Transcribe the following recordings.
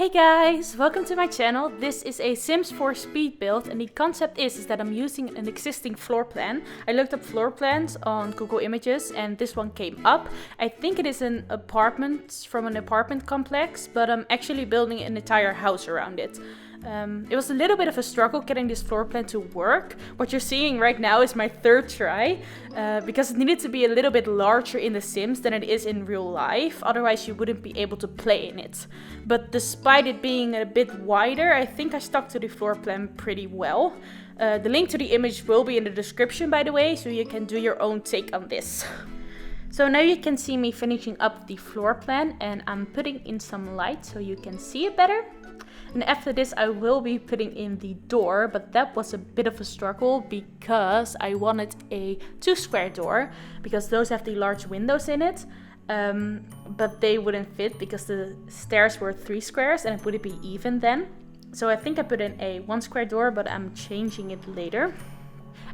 Hey guys, welcome to my channel. This is a Sims 4 speed build and the concept is that I'm using an existing floor plan. I looked up floor plans on Google Images and this one came up. I think it is an apartment from an apartment complex, but I'm actually building an entire house around it. It was a little bit of a struggle getting this floor plan to work. What you're seeing right now is my third try, because it needed to be a little bit larger in The Sims than it is in real life, otherwise you wouldn't be able to play in it. But despite it being a bit wider, I think I stuck to the floor plan pretty well. The link to the image will be in the description, by the way, so you can do your own take on this. So now you can see me finishing up the floor plan and I'm putting in some light so you can see it better. And after this I will be putting in the door, but that was a bit of a struggle because I wanted a 2 square door because those have the large windows in it. But they wouldn't fit because the stairs were 3 squares and it wouldn't be even then. So I think I put in a 1 square door, but I'm changing it later.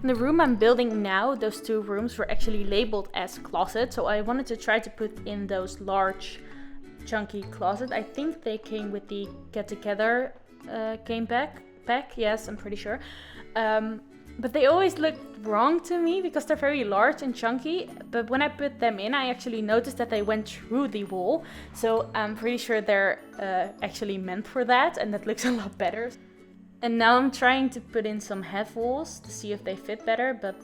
In the room I'm building now, those 2 rooms were actually labeled as closets, so I wanted to try to put in those large chunky closet. I think they came with the Get Together pack. Yes, I'm pretty sure. But they always look wrong to me because they're very large and chunky. But when I put them in, I actually noticed that they went through the wall. So I'm pretty sure they're actually meant for that, and that looks a lot better. And now I'm trying to put in some head walls to see if they fit better, but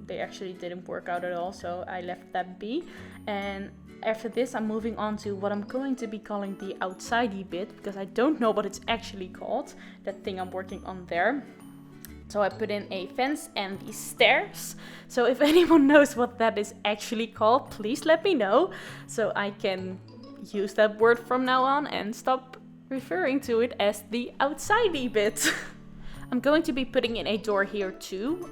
they actually didn't work out at all, so I left that be. And after this I'm moving on to what I'm going to be calling the outsidey bit, because I don't know what it's actually called, that thing I'm working on there. So I put in a fence and these stairs. So if anyone knows what that is actually called, please let me know, so I can use that word from now on and stop referring to it as the outsidey bit. I'm going to be putting in a door here too.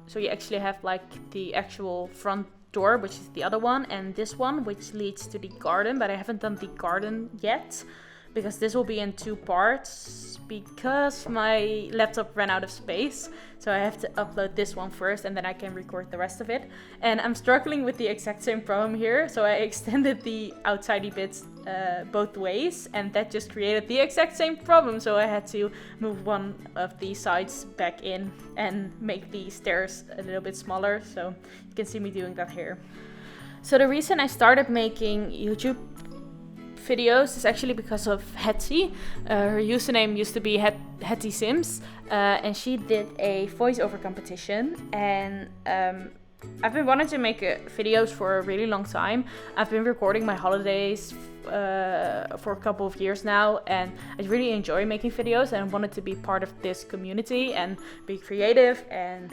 So you actually have like the actual front door, which is the other one, and this one which leads to the garden, but I haven't done the garden yet because this will be in 2 parts because my laptop ran out of space. So I have to upload this one first and then I can record the rest of it. And I'm struggling with the exact same problem here, so I extended the outsidey bits both ways and that just created the exact same problem. So I had to move one of the sides back in and make the stairs a little bit smaller, so you can see me doing that here. So the reason I started making YouTube videos is actually because of Hetty. Her username used to be Hetty Sims, and she did a voiceover competition, and I've been wanting to make videos for a really long time. I've been recording my holidays for a couple of years now, and I really enjoy making videos and I wanted to be part of this community and be creative and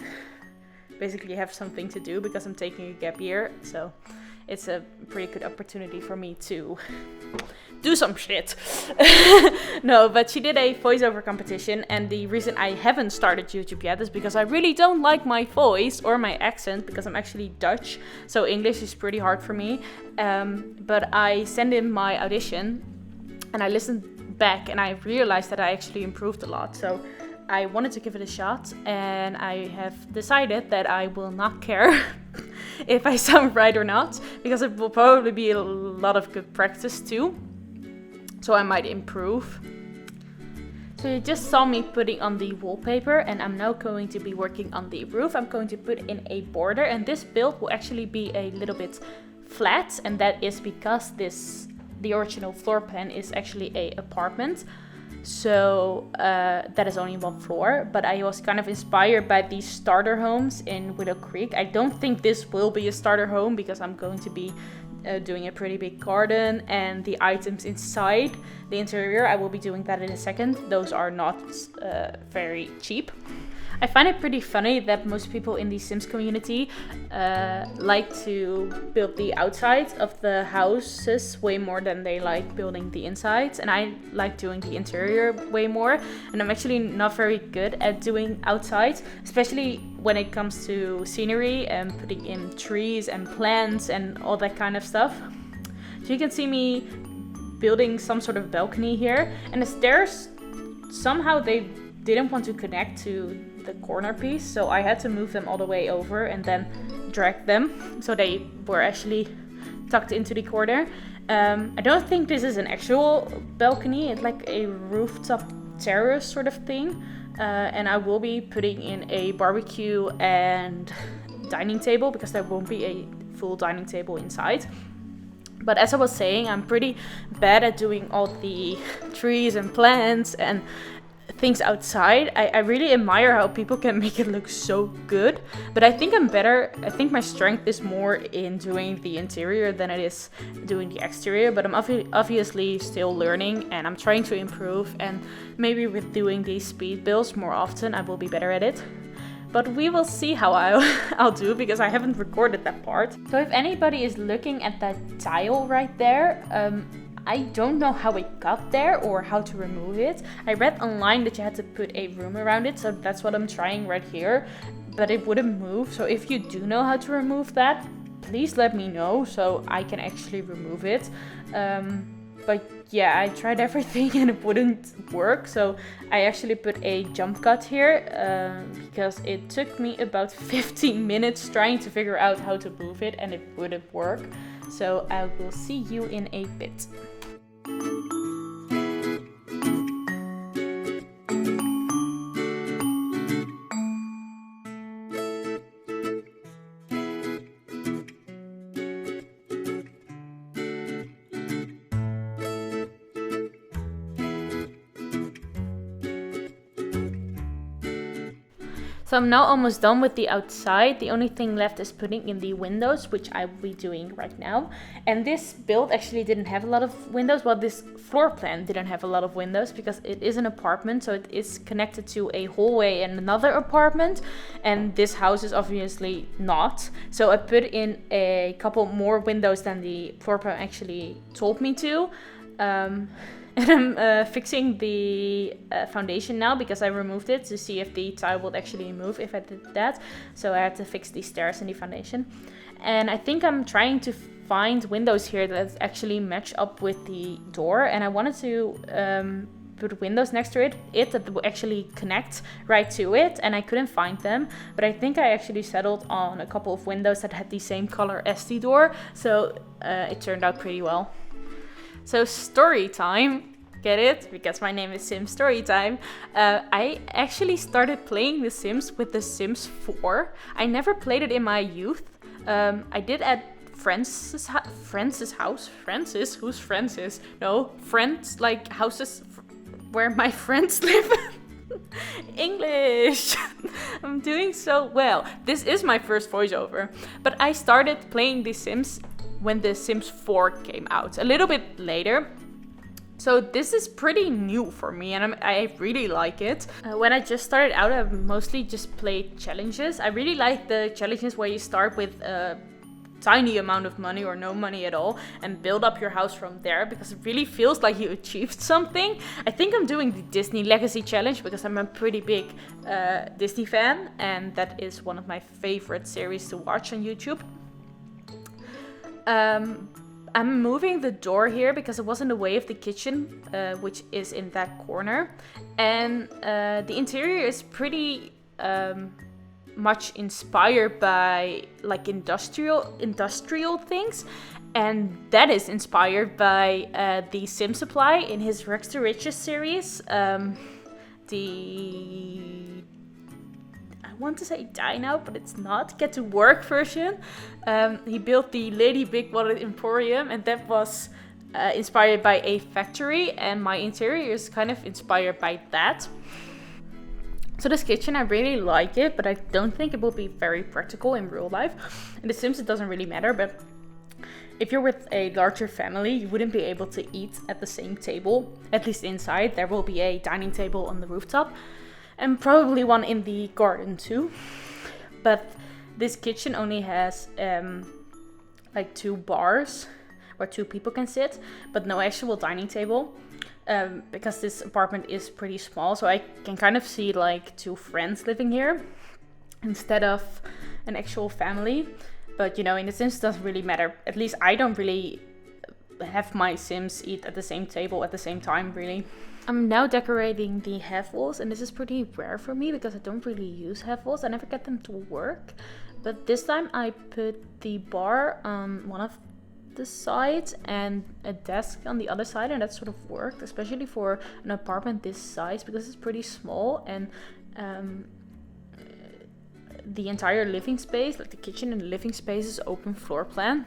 basically have something to do because I'm taking a gap year. So it's a pretty good opportunity for me to do some shit. No, but she did a voiceover competition, and the reason I haven't started YouTube yet is because I really don't like my voice or my accent because I'm actually Dutch, so English is pretty hard for me. But I sent in my audition and I listened back and I realized that I actually improved a lot. So I wanted to give it a shot, and I have decided that I will not care if I sound right or not, because it will probably be a lot of good practice too, so I might improve. So you just saw me putting on the wallpaper, and I'm now going to be working on the roof. I'm going to put in a border, and this build will actually be a little bit flat, and that is because the original floor plan is actually a apartment. So that is only 1 floor, but I was kind of inspired by these starter homes in Willow Creek. I don't think this will be a starter home because I'm going to be doing a pretty big garden, and the items inside the interior, I will be doing that in a second. Those are not very cheap. I find it pretty funny that most people in the Sims community like to build the outsides of the houses way more than they like building the insides, and I like doing the interior way more, and I'm actually not very good at doing outsides, especially when it comes to scenery and putting in trees and plants and all that kind of stuff. So you can see me building some sort of balcony here, and the stairs, somehow they didn't want to connect to the corner piece, so I had to move them all the way over and then drag them so they were actually tucked into the corner. I don't think this is an actual balcony. It's like a rooftop terrace sort of thing. And I will be putting in a barbecue and dining table because there won't be a full dining table inside. But as I was saying, I'm pretty bad at doing all the trees and plants and things outside. I really admire how people can make it look so good, but I think I'm better. I think my strength is more in doing the interior than it is doing the exterior, but I'm obviously still learning and I'm trying to improve, and maybe with doing these speed builds more often I will be better at it. But we will see how I'll do, because I haven't recorded that part. So if anybody is looking at that tile right there, I don't know how it got there or how to remove it. I read online that you had to put a room around it, so that's what I'm trying right here, but it wouldn't move. So if you do know how to remove that, please let me know so I can actually remove it. But yeah, I tried everything and it wouldn't work. So I actually put a jump cut here because it took me about 15 minutes trying to figure out how to move it and it wouldn't work. So I will see you in a bit. So I'm now almost done with the outside. The only thing left is putting in the windows, which I will be doing right now. And this build actually didn't have a lot of windows. Well, this floor plan didn't have a lot of windows because it is an apartment. So it is connected to a hallway and another apartment. And this house is obviously not. So I put in a couple more windows than the floor plan actually told me to. And I'm fixing the foundation now because I removed it to see if the tile would actually move if I did that. So I had to fix the stairs and the foundation. And I think I'm trying to find windows here that actually match up with the door. And I wanted to put windows next to it that will actually connect right to it. And I couldn't find them. But I think I actually settled on a couple of windows that had the same color as the door. So it turned out pretty well. So story time, get it? Because my name is Sims Storytime. I actually started playing The Sims with The Sims 4. I never played it in my youth. I did at Francis' house. Francis? Who's Francis? No, friends, like houses where my friends live. English! I'm doing so well. This is my first voiceover. But I started playing The Sims when The Sims 4 came out, a little bit later. So this is pretty new for me and I really like it. When I just started out, I mostly just played challenges. I really like the challenges where you start with a tiny amount of money or no money at all and build up your house from there, because it really feels like you achieved something. I think I'm doing the Disney Legacy Challenge because I'm a pretty big Disney fan and that is one of my favorite series to watch on YouTube. I'm moving the door here because it was in the way of the kitchen, which is in that corner. And the interior is pretty much inspired by like industrial things. And that is inspired by the Sim Supply in his Rex to Riches series. I want to say Die Now, but it's not. Get to Work version. He built the Lady Big Wallet Emporium, and that was inspired by a factory, and my interior is kind of inspired by that. So this kitchen, I really like it, but I don't think it will be very practical in real life. In The Sims, it doesn't really matter, but if you're with a larger family, you wouldn't be able to eat at the same table, at least inside. There will be a dining table on the rooftop. And probably one in the garden too. But this kitchen only has like 2 bars where 2 people can sit, but no actual dining table. Because this apartment is pretty small, so I can kind of see like 2 friends living here instead of an actual family. But you know, in The Sims, it doesn't really matter. At least I don't really have my Sims eat at the same table at the same time, really. I'm now decorating the half walls, and this is pretty rare for me because I don't really use half walls. I never get them to work. But this time I put the bar on one of the side and a desk on the other side, and that sort of worked, especially for an apartment this size because it's pretty small. And the entire living space, like the kitchen and the living space, is open floor plan.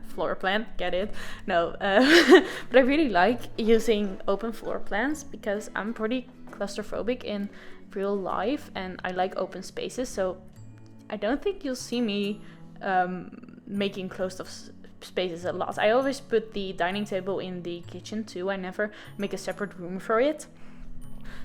Floor plan, get it? No, but I really like using open floor plans because I'm pretty claustrophobic in real life and I like open spaces, so I don't think you'll see me making closed off spaces a lot. I always put the dining table in the kitchen too. I never make a separate room for it.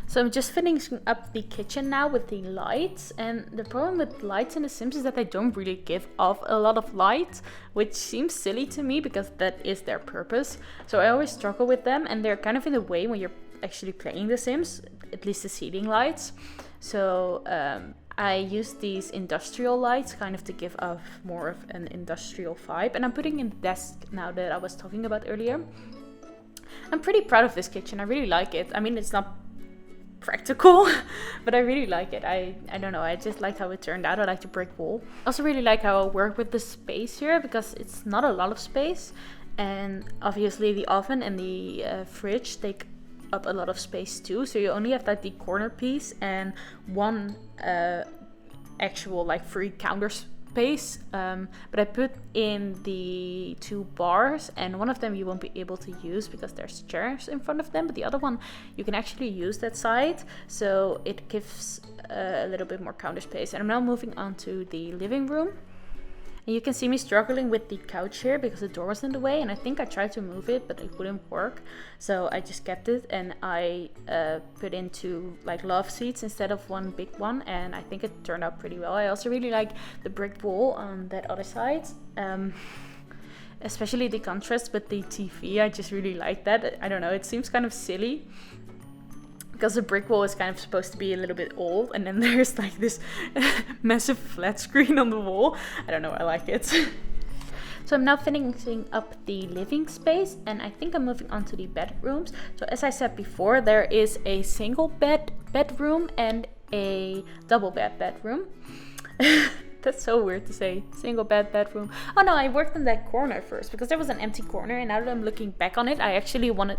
So I'm just finishing up the kitchen now with the lights, and the problem with lights in The Sims is that they don't really give off a lot of light, which seems silly to me because that is their purpose. So I always struggle with them, and they're kind of in the way when you're actually playing The Sims, at least the ceiling lights. So I use these industrial lights kind of to give off more of an industrial vibe, and I'm putting in the desk now that I was talking about earlier. I'm pretty proud of this kitchen. I really like it. I mean, it's not practical, but I really like it. I don't know, I just like how it turned out. I like the brick wall. I also really like how I work with the space here because it's not a lot of space, and obviously the oven and the fridge take up a lot of space too, so you only have like the corner piece and one actual like free counter space, but I put in the 2 bars, and one of them you won't be able to use because there's chairs in front of them, but the other one you can actually use that side, so it gives a little bit more counter space. And I'm now moving on to the living room. And you can see me struggling with the couch here because the door was in the way, and I think I tried to move it but it wouldn't work, so I just kept it and I put in 2 like love seats instead of one big one, and I think it turned out pretty well. I also really like the brick wall on that other side, especially the contrast with the TV. I just really like that. I don't know, it seems kind of silly because the brick wall is kind of supposed to be a little bit old, and then there's like this massive flat screen on the wall. I don't know, I like it. So I'm now finishing up the living space, and I think I'm moving on to the bedrooms. So as I said before, there is a single bedroom and a double bedroom. That's so weird to say, single bedroom. Oh no, I worked in that corner first because there was an empty corner, and now that I'm looking back on it, I actually would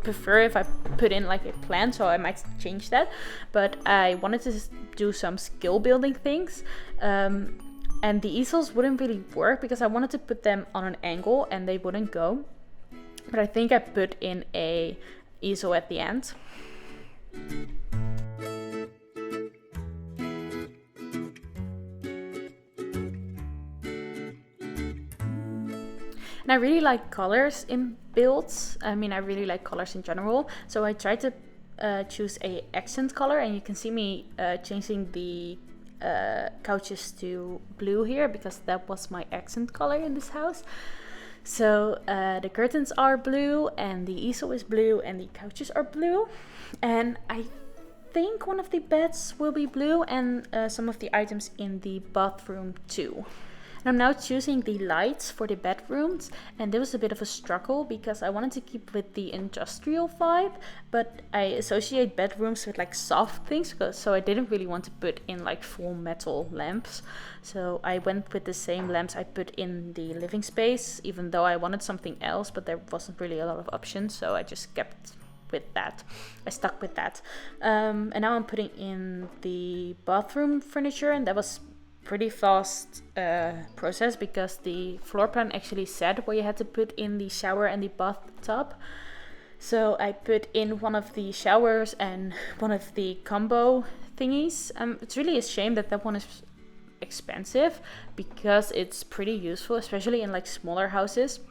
prefer if I put in like a plan, so I might change that. But I wanted to do some skill building things, and the easels wouldn't really work because I wanted to put them on an angle and they wouldn't go. But I think I put in a easel at the end. And I really like colors in builds. I mean, I really like colors in general. So I tried to choose a accent color, and you can see me changing the couches to blue here because that was my accent color in this house. So the curtains are blue, and the easel is blue, and the couches are blue. And I think one of the beds will be blue, and some of the items in the bathroom too. And I'm now choosing the lights for the bedrooms, and there was a bit of a struggle because I wanted to keep with the industrial vibe, but I associate bedrooms with like soft things, so I didn't really want to put in like full metal lamps. So I went with the same lamps I put in the living space, even though I wanted something else, but there wasn't really a lot of options, so I just kept with that. I stuck with that. And now I'm putting in the bathroom furniture, and that was pretty fast process because the floor plan actually said where you had to put in the shower and the bathtub. So I put in one of the showers and one of the combo thingies. It's really a shame that that one is expensive because it's pretty useful, especially in like smaller houses,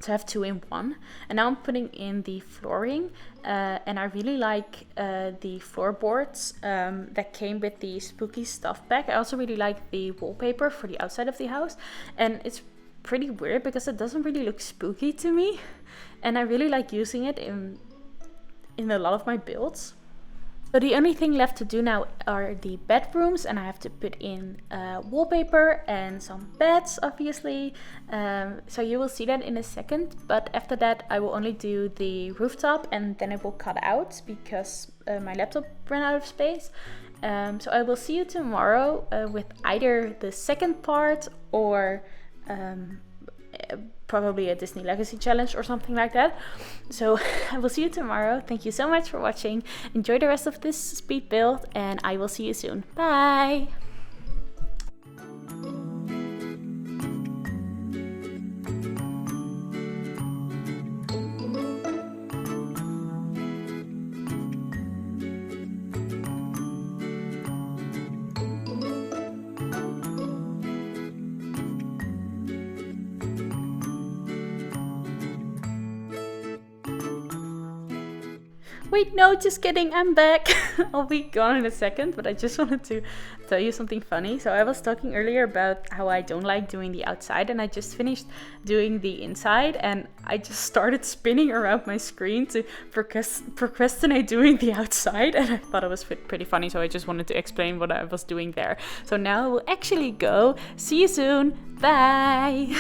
to have 2 in 1. And now I'm putting in the flooring, and I really like the floorboards that came with the spooky stuff pack. I also really like the wallpaper for the outside of the house, and it's pretty weird because it doesn't really look spooky to me, and I really like using it in a lot of my builds. So the only thing left to do now are the bedrooms, and I have to put in wallpaper and some beds, obviously. So you will see that in a second, but after that I will only do the rooftop, and then it will cut out because my laptop ran out of space. So I will see you tomorrow with either the second part or probably a Disney Legacy challenge or something like that. So I will see you tomorrow. Thank you so much for watching. Enjoy the rest of this speed build, and I will see you soon. Bye! Wait, no, just kidding, I'm back. I'll be gone in a second, but I just wanted to tell you something funny. So I was talking earlier about how I don't like doing the outside, and I just finished doing the inside, and I just started spinning around my screen to procrastinate doing the outside, and I thought it was pretty funny, so I just wanted to explain what I was doing there. So now I will actually go. See you soon. Bye.